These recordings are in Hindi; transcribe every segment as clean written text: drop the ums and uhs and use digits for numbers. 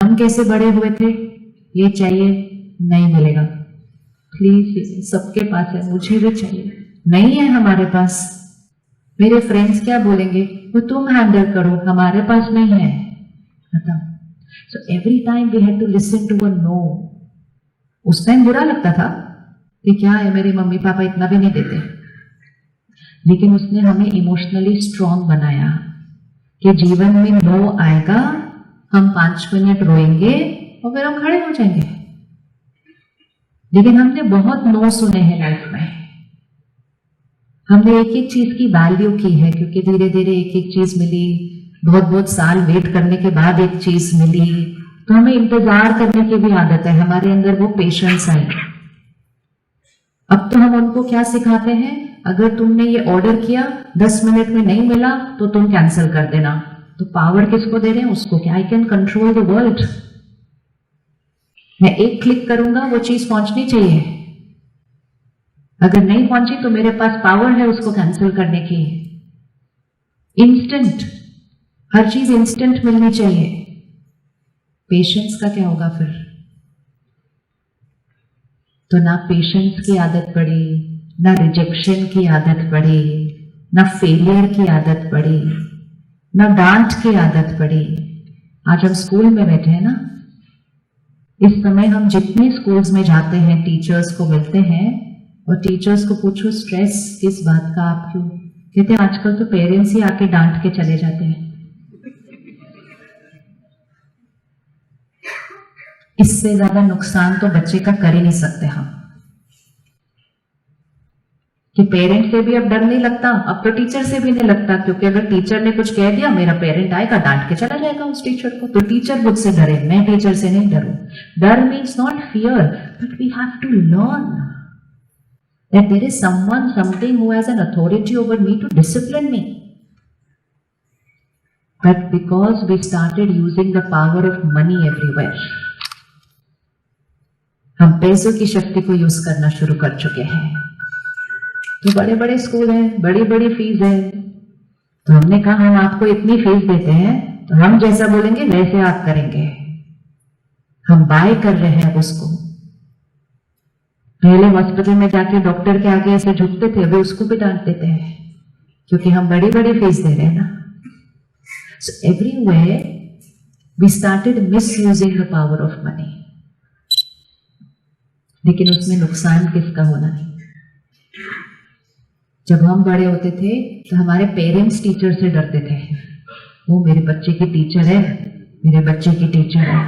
हम कैसे बड़े हुए थे, ये चाहिए, नहीं मिलेगा, प्लीज सबके पास है, मुझे भी चाहिए, नहीं है हमारे पास, मेरे फ्रेंड्स क्या बोलेंगे, वो तुम हैंडल करो, हमारे पास नहीं है, खत्म। So every time we had to listen to a no. उस टाइम बुरा लगता था कि क्या है, मेरे मम्मी पापा इतना भी नहीं देते, लेकिन उसने हमें इमोशनली स्ट्रांग बनाया कि जीवन में नो आएगा, हम 5 मिनट रोएंगे और फिर हम खड़े हो जाएंगे। लेकिन हमने बहुत नो सुने हैं लाइफ में, हमने एक एक चीज की वैल्यू की है, क्योंकि धीरे धीरे एक एक चीज मिली, बहुत बहुत साल वेट करने के बाद एक चीज मिली, तो हमें इंतजार करने की भी आदत है, हमारे अंदर वो पेशेंस है। अब तो हम उनको क्या सिखाते हैं, अगर तुमने ये ऑर्डर किया 10 मिनट में नहीं मिला तो तुम कैंसिल कर देना। तो पावर किसको दे रहे हैं, उसको, कि I can control the world, मैं एक क्लिक करूंगा वो चीज पहुंचनी चाहिए, अगर नहीं पहुंची तो मेरे पास पावर है उसको कैंसिल करने की। इंस्टेंट, हर चीज इंस्टेंट मिलनी चाहिए। पेशेंस का क्या होगा फिर? तो ना पेशेंस की आदत पड़ी, ना रिजेक्शन की आदत पड़ी, ना फेलियर की आदत पड़ी, ना डांट की आदत पड़ी। आज हम स्कूल में बैठे हैं ना, इस समय हम जितने स्कूल्स में जाते हैं, टीचर्स को मिलते हैं, और टीचर्स को पूछो स्ट्रेस किस बात का, आप क्यों, कहते हैं आजकल तो पेरेंट्स ही आके डांट के चले जाते हैं। इससे ज्यादा नुकसान तो बच्चे का कर ही नहीं सकते हम, कि पेरेंट से भी अब डर नहीं लगता, अब तो टीचर से भी नहीं लगता, क्योंकि अगर टीचर ने कुछ कह दिया, मेरा पेरेंट आएगा डांट के चला जाएगा उस टीचर को, तो टीचर मुझसे डरे, मैं टीचर से नहीं डरूं। डर means not fear, but we have to learn that there is someone, something who has an authority over me to discipline me. But because we started using the power of money everywhere, हम पैसों की शक्ति को यूज करना शुरू कर चुके हैं। तो बड़े बड़े स्कूल हैं, बड़ी बड़ी फीस है, तो हमने कहा हम आपको इतनी फीस देते हैं तो हम जैसा बोलेंगे वैसे आप करेंगे। हम बाय कर रहे हैं उसको। पहले हॉस्पिटल में जाके डॉक्टर के आगे ऐसे झुकते थे, अभी उसको भी डांट देते हैं, क्योंकि हम बड़ी बड़ी फीस दे रहे हैं ना। So everywhere we started misusing the power of money. लेकिन उसमें नुकसान किसका होना नहीं। जब हम बड़े होते थे तो हमारे पेरेंट्स टीचर से डरते थे, वो मेरे बच्चे की टीचर है, मेरे बच्चे की टीचर है,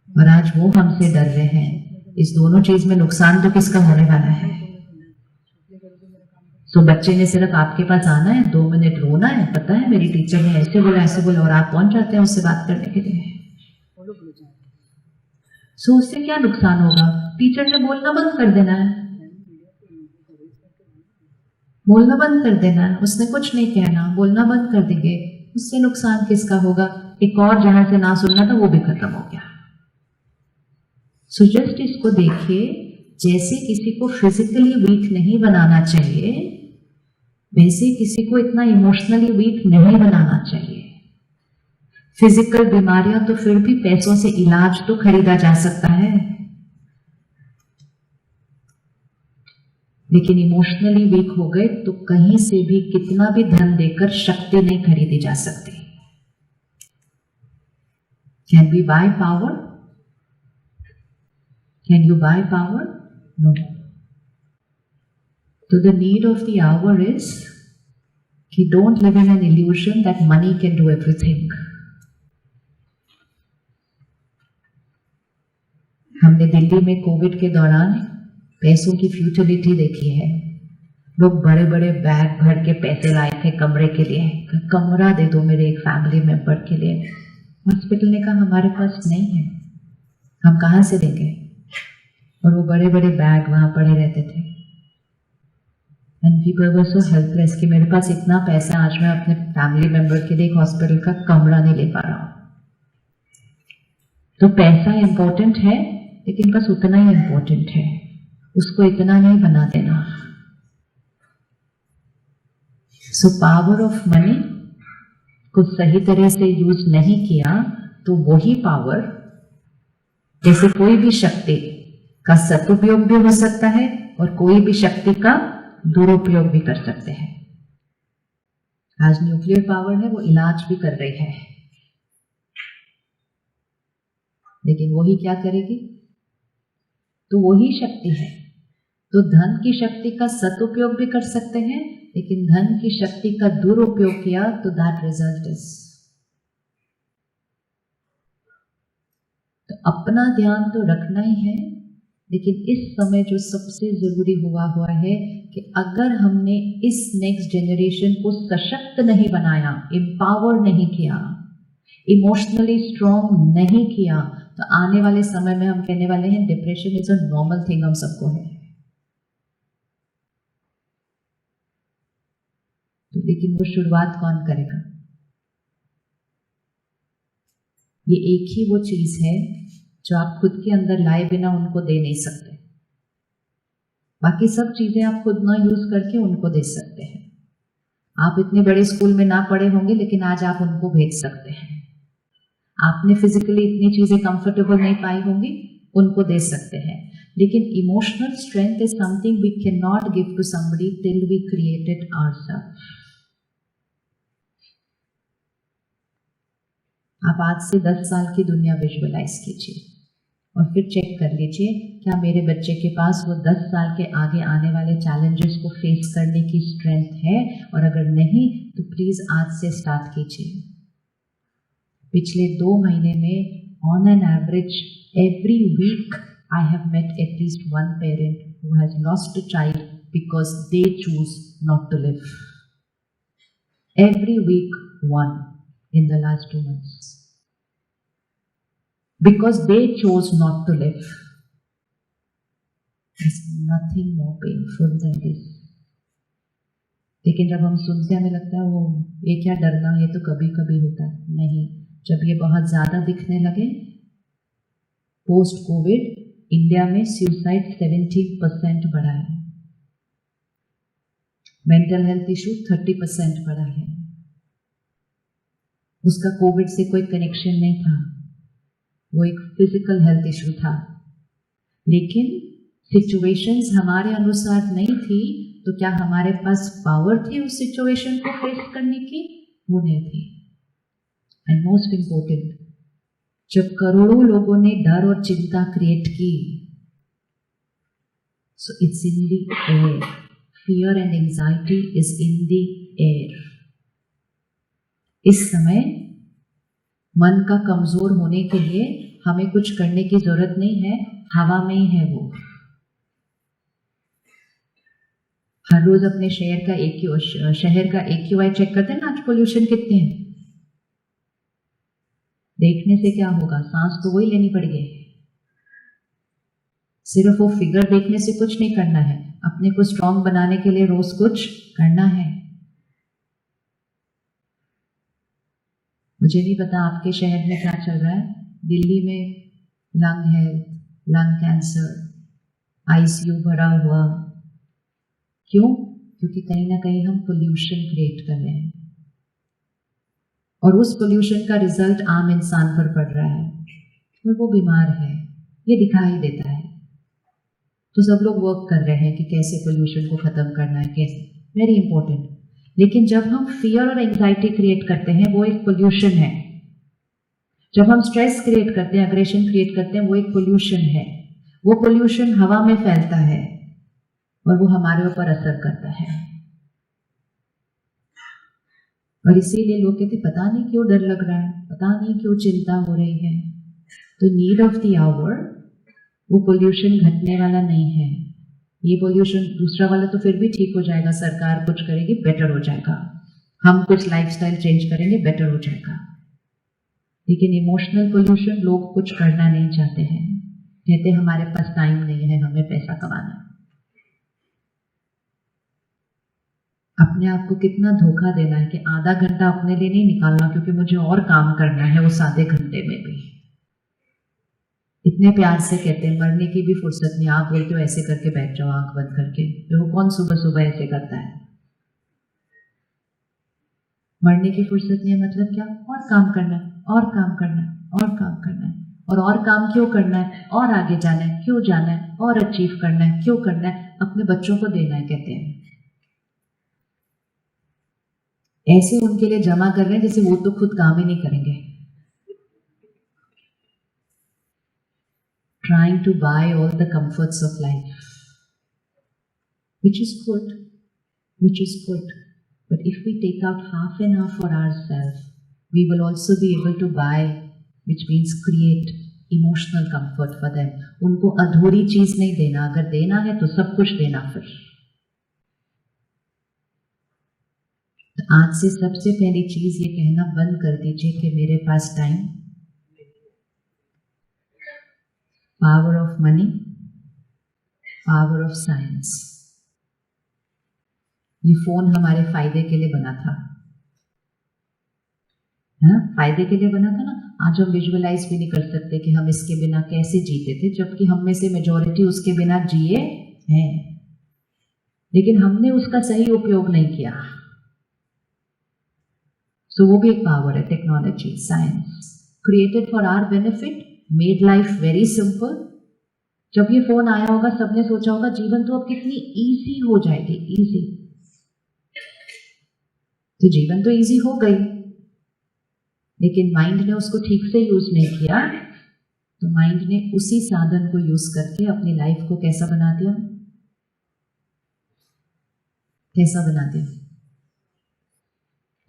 और आज वो हमसे डर रहे हैं। इस दोनों चीज में नुकसान तो किसका होने वाला है? तो बच्चे ने सिर्फ आपके पास आना है, 2 मिनट रोना है, पता है मेरी टीचर ने ऐसे बोला, और आप पहुंच जाते हैं उससे बात करने के लिए। सो उससे क्या नुकसान होगा? टीचर ने बोलना बंद कर देना है, बोलना बंद कर देना है, उसने कुछ नहीं कहना, बोलना बंद कर देंगे, उससे नुकसान किसका होगा? एक और जहां से ना सुनना था वो भी खत्म हो गया। सो जस्ट इसको देखिए, जैसे किसी को फिजिकली वीक नहीं बनाना चाहिए, वैसे किसी को इतना इमोशनली वीक नहीं बनाना चाहिए। फिजिकल बीमारियां तो फिर भी पैसों से इलाज तो खरीदा जा सकता है, लेकिन इमोशनली वीक हो गए तो कहीं से भी कितना भी धन देकर शक्ति नहीं खरीदी जा सकती। Can we buy power? Can you buy power? No. So the need of the hour is कि don't live in an illusion that money can do everything. हमने दिल्ली में कोविड के दौरान पैसों की फ्यूटिलिटी देखी है। लोग बड़े बड़े बैग भर के पैसे लाए थे कमरे के लिए, कमरा दे दो मेरे एक फैमिली मेंबर के लिए। हॉस्पिटल ने कहा हमारे पास नहीं है, हम कहाँ से देंगे? और वो बड़े बड़े बैग वहां पड़े रहते थे। And people were so helpless कि मेरे पास इतना पैसा, आज मैं अपने फैमिली मेंबर के लिए एक हॉस्पिटल का कमरा नहीं ले पा रहा हूं। तो पैसा इंपॉर्टेंट है, लेकिन बस उतना ही इंपॉर्टेंट है, उसको इतना नहीं बना देना। सो पावर ऑफ मनी को सही तरह से यूज नहीं किया तो वही पावर, जैसे कोई भी शक्ति का सदुपयोग भी हो सकता है और कोई भी शक्ति का दुरुपयोग भी कर सकते हैं। आज न्यूक्लियर पावर है, वो इलाज भी कर रही है, लेकिन वही क्या करेगी? तो वही शक्ति है। तो धन की शक्ति का सदुपयोग भी कर सकते हैं, लेकिन धन की शक्ति का दुरुपयोग किया तो दैट रिजल्ट इज। तो अपना ध्यान तो रखना ही है, लेकिन इस समय जो सबसे जरूरी हुआ है कि अगर हमने इस नेक्स्ट जनरेशन को सशक्त नहीं बनाया, एम्पावर नहीं किया, इमोशनली स्ट्रॉन्ग नहीं किया, तो आने वाले समय में हम कहने वाले हैं depression is a normal thing, हम सबको है। तो लेकिन वो शुरुआत कौन करेगा? ये एक ही वो चीज है जो आप खुद के अंदर लाए बिना उनको दे नहीं सकते। बाकी सब चीजें आप खुद ना यूज करके उनको दे सकते हैं। आप इतने बड़े स्कूल में ना पढ़े होंगे, लेकिन आज आप उनको भेज सकते हैं। आपने फिजिकली इतनी चीजें कंफर्टेबल नहीं पाई होंगी, उनको दे सकते हैं। लेकिन emotional strength is something we can not give to somebody till we create it ourselves. आप आज से 10 साल की दुनिया विजुअलाइज कीजिए और फिर चेक कर लीजिए क्या मेरे बच्चे के पास वो 10 साल के आगे आने वाले चैलेंजेस को फेस करने की स्ट्रेंथ है, और अगर नहीं तो प्लीज आज से स्टार्ट कीजिए। पिछले 2 महीने में on an average every week I have met at least one parent who has lost a child because they choose not to live. Every week one in the last 2 months, because they chose not to live. There's nothing more painful than this. लेकिन जब हम सुनते हैं हमें लगता है वो ये क्या डरना, ये तो कभी कभी होता है। नहीं, जब ये बहुत ज्यादा दिखने लगे, पोस्ट कोविड इंडिया में सुसाइड 70% बढ़ा है, मेंटल हेल्थ इशू 30% बढ़ा है। उसका कोविड से कोई कनेक्शन नहीं था, वो एक फिजिकल हेल्थ इशू था। लेकिन सिचुएशंस हमारे अनुसार नहीं थी, तो क्या हमारे पास पावर थी उस सिचुएशन को फेस करने की? वो नहीं थी। एंड मोस्ट इंपॉर्टेंट, जब करोड़ों लोगों ने डर और चिंता क्रिएट की, so it's in the air, fear and anxiety is in the air. इस समय मन का कमजोर होने के लिए हमें कुछ करने की जरूरत नहीं है, हवा में ही है वो। हर रोज अपने शहर का AQI चेक करते हैं ना, आज पोल्यूशन कितने हैं। देखने से क्या होगा, सांस तो वही लेनी पड़ेगी। सिर्फ वो फिगर देखने से कुछ नहीं करना है, अपने को स्ट्रांग बनाने के लिए रोज कुछ करना है। मुझे नहीं पता आपके शहर में क्या चल रहा है। दिल्ली में lung health, lung cancer, ICU भरा हुआ। क्यों? क्योंकि कहीं ना कहीं हम पोल्यूशन क्रिएट कर रहे हैं, और उस पोल्यूशन का रिजल्ट आम इंसान पर पड़ रहा है और वो बीमार है, ये दिखाई देता है। तो सब लोग वर्क कर रहे हैं कि कैसे पोल्यूशन को खत्म करना है, कैसे, वेरी इंपॉर्टेंट। लेकिन जब हम फियर और एंजाइटी क्रिएट करते हैं, वो एक पोल्यूशन है। जब हम स्ट्रेस क्रिएट करते हैं, अग्रेशन क्रिएट करते हैं, वो एक पोल्यूशन है। वो पोल्यूशन हवा में फैलता है और वो हमारे ऊपर असर करता है। और इसीलिए लोग कहते पता नहीं क्यों डर लग रहा है, पता नहीं क्यों चिंता हो रही है। तो नीड ऑफ द आवर वो पोल्यूशन घटने वाला नहीं है। ये पोल्यूशन दूसरा वाला तो फिर भी ठीक हो जाएगा, सरकार कुछ करेगी, बेटर हो जाएगा, हम कुछ लाइफस्टाइल चेंज करेंगे, बेटर हो जाएगा। लेकिन इमोशनल पोल्यूशन लोग कुछ करना नहीं चाहते हैं, कहते हमारे पास टाइम नहीं है, हमें पैसा कमाना। अपने आप को कितना धोखा देना है कि आधा घंटा अपने लिए नहीं निकालना क्योंकि मुझे और काम करना है उस आधे घंटे में भी। इतने प्यार से कहते हैं मरने की भी फुर्सत नहीं, आप बोलते हो ऐसे करके बैठ जाओ आंख बंद करके। वो कौन सुबह सुबह ऐसे करता है? मरने की फुर्सत नहीं है मतलब क्या? और काम करना, और काम करना, काम करना है, और काम क्यों करना है, और आगे जाना है, क्यों जाना है, और अचीव करना है, क्यों करना है, अपने बच्चों को देना है, कहते हैं। ऐसे उनके लिए जमा कर रहे हैं जैसे वो तो खुद काम ही नहीं करेंगे। Trying to buy all the comforts of life, which is good, but if we take out half and half for ourselves, we will also be able to buy, which means create emotional comfort for them. उनको अधूरी चीज नहीं देना, अगर देना है तो सब कुछ देना। फिर तो आज से सबसे पहली चीज ये कहना बंद कर दीजिए कि मेरे पास time, power of money, power of science. ये फोन हमारे फायदे के लिए बना था, है? फायदे के लिए बना था ना। आज हम विजुअलाइज भी नहीं कर सकते कि हम इसके बिना कैसे जीते थे, जबकि हम में से मेजॉरिटी उसके बिना जिए हैं, लेकिन हमने उसका सही उपयोग नहीं किया। सो वो भी एक पावर है, technology, science, created for our benefit, made life very simple. जब ये फोन आया होगा सबने सोचा होगा जीवन तो अब कितनी इजी हो जाएगी, इजी। तो जीवन तो इजी हो गई, लेकिन माइंड ने उसको ठीक से यूज नहीं किया। तो माइंड ने उसी साधन को यूज करके अपनी लाइफ को कैसा बना दिया, कैसा बना दिया।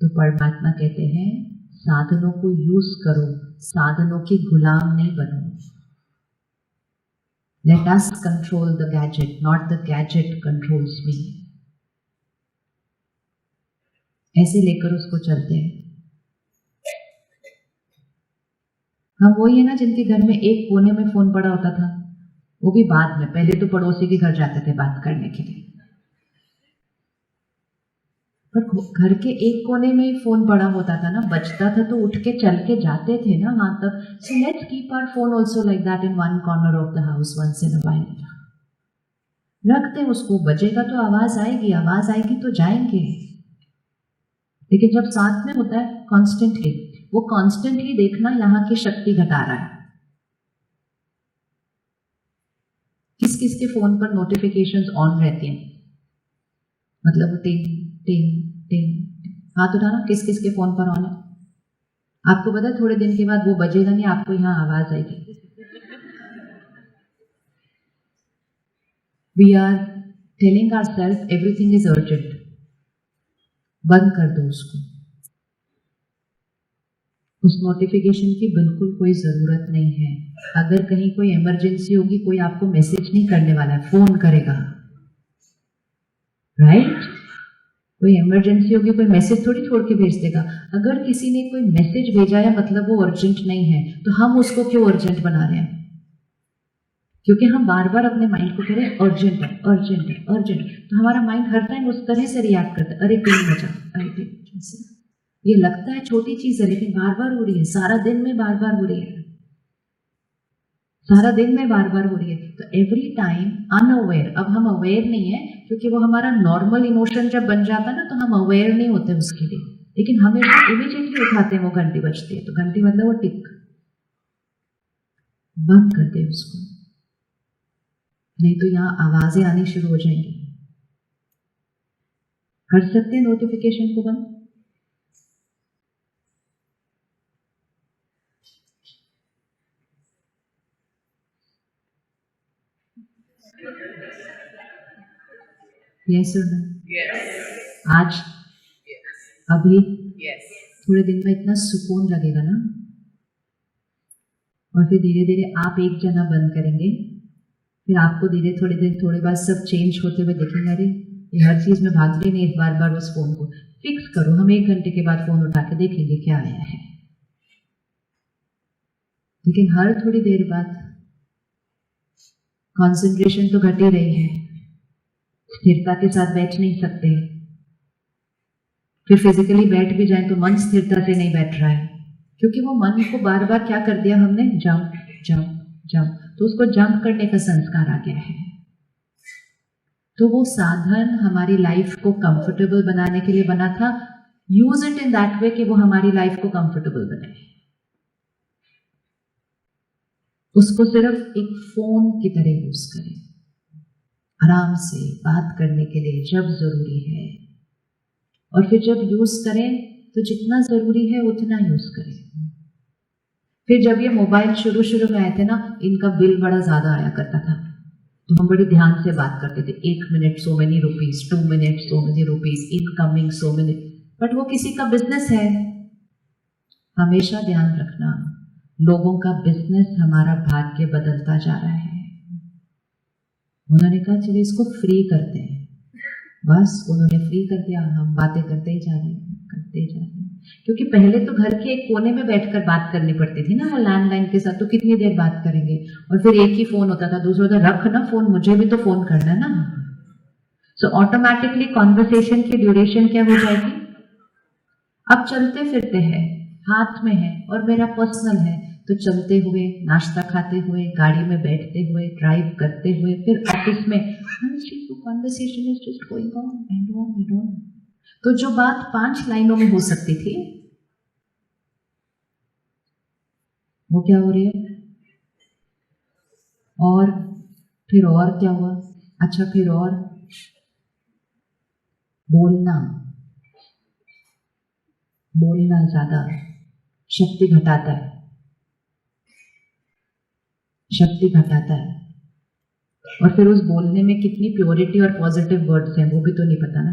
तो परमात्मा कहते हैं साधनों को यूज करो, साधनों के गुलाम नहीं बनो। Let us control the gadget, not the gadget controls me. ऐसे लेकर उसको चलते हैं। हम वही है ना जिनके घर में एक कोने में फोन पड़ा होता था, वो भी बाद में, पहले तो पड़ोसी के घर जाते थे बात करने के लिए, पर घर के एक कोने में ही फोन पड़ा होता था ना, बचता था तो उठ के चल के जाते थे ना वहां तक। So let's keep our phone also like that in one corner of the house once in a while. रखते उसको, बजेगा तो आवाज आएगी तो जाएंगे। लेकिन जब साथ में होता है कॉन्स्टेंटली, वो कॉन्स्टेंटली देखना यहाँ की शक्ति घटा रहा है। किस किस के फोन पर नोटिफिकेशंस ऑन रहती हैं, मतलब टिंग टिंग टिंग, हाथ उठाना, किस किस के फोन पर ऑन है। आपको पता है थोड़े दिन के बाद वो बजेगा नहीं, आपको यहाँ आवाज आएगी। We are telling ourselves everything is urgent. बंद कर दो उसको, उस नोटिफिकेशन की बिल्कुल कोई जरूरत नहीं है। अगर कहीं कोई इमरजेंसी होगी, कोई आपको मैसेज नहीं करने वाला है, फोन करेगा, राइट? कोई इमरजेंसी होगी, कोई मैसेज थोड़ी छोड़ के भेज देगा। अगर किसी ने कोई मैसेज भेजा है मतलब वो अर्जेंट नहीं है, तो हम उसको क्यों अर्जेंट बना रहे हैं? क्योंकि हम बार बार अपने माइंड को कह रहे हैं अर्जेंट है, अर्जेंट है, अर्जेंट। तो हमारा माइंड हर टाइम उस तरह से रिएक्ट करता है, अरे टिंग बजा, अरे टिंग बजा। ये लगता है छोटी चीज है, लेकिन बार बार हो रही है, सारा दिन में बार बार हो रही है, सारा दिन में बार बार हो रही है। तो एवरी टाइम अनअवेयर, अब हम अवेयर नहीं है, क्योंकि वो हमारा नॉर्मल इमोशन जब बन जाता है ना, तो हम अवेयर नहीं होते उसके लिए, लेकिन हमें इमीडिएटली उठाते हैं, वो घंटी बजती है तो घंटी मतलब वो टिक, बंद कर दे उसको, नहीं तो यहाँ आवाजें आनी शुरू हो जाएंगी। कर सकते हैं नोटिफिकेशन को बंद? यस और नो? आज, अभी, थोड़े दिन में इतना सुकून लगेगा ना, और फिर धीरे धीरे आप एक जना बंद करेंगे, फिर आपको धीरे थोड़ी देर थोड़ी बार सब चेंज होते हुए देखेंगे, अरे ये हर चीज में भाग भी नहीं, बार बार उस फोन को फिक्स करो। हम 1 घंटे के बाद फोन उठा के देखेंगे क्या आया है, लेकिन हर थोड़ी देर बाद कंसंट्रेशन तो घट ही रही है, स्थिरता के साथ बैठ नहीं सकते, फिर फिजिकली बैठ भी जाए तो मन स्थिरता से नहीं बैठ रहा है, क्योंकि वो मन को बार बार क्या कर दिया हमने, जंप जंप जंप, तो उसको जंप करने का संस्कार आ गया है। तो वो साधन हमारी लाइफ को कंफर्टेबल बनाने के लिए बना था, use it in that way कि वो हमारी लाइफ को कंफर्टेबल बनाए। उसको सिर्फ एक फोन की तरह यूज करें, आराम से बात करने के लिए जब जरूरी है, और फिर जब यूज करें तो जितना जरूरी है उतना यूज करें। फिर जब ये मोबाइल शुरू में आए थे ना, इनका बिल बड़ा ज्यादा आया करता था, तो हम बड़े ध्यान से बात करते थे, 1 minute so many rupees, 2 minutes so many rupees, incoming so many, but वो किसी का बिजनेस है। हमेशा ध्यान रखना, लोगों का बिजनेस हमारा भाग्य बदलता जा रहा है। उन्होंने कहा चलिए इसको फ्री करते हैं, बस उन्होंने फ्री कर दिया, हम बातें करते ही जा रहे हैं, करते ही जा रहे हैं। क्योंकि पहले तो घर के एक कोने में बैठकर बात करनी पड़ती थी ना, वो लैंडलाइन के साथ, तो कितनी देर बात करेंगे, और फिर एक ही फोन होता था, दूसरा उधर रख ना फोन, मुझे भी तो फोन करना है ना। सो ऑटोमेटिकली कॉन्वर्सेशन की ड्यूरेशन क्या हो जाएगी। अब चलते फिरते हैं, हाथ में है और मेरा पर्सनल है, तो चलते हुए, नाश्ता खाते हुए, गाड़ी में बैठते हुए, ड्राइव करते हुए, फिर ऑफिस में, conversation is just going on and on and on. तो जो बात 5 लाइनों में हो सकती थी, वो क्या हो रही है, और फिर और क्या हुआ, अच्छा फिर और बोलना ज्यादा शक्ति घटाता है, शक्ति घटाता है। और फिर उस बोलने में कितनी प्योरिटी और पॉजिटिव वर्ड्स हैं वो भी तो नहीं पता ना।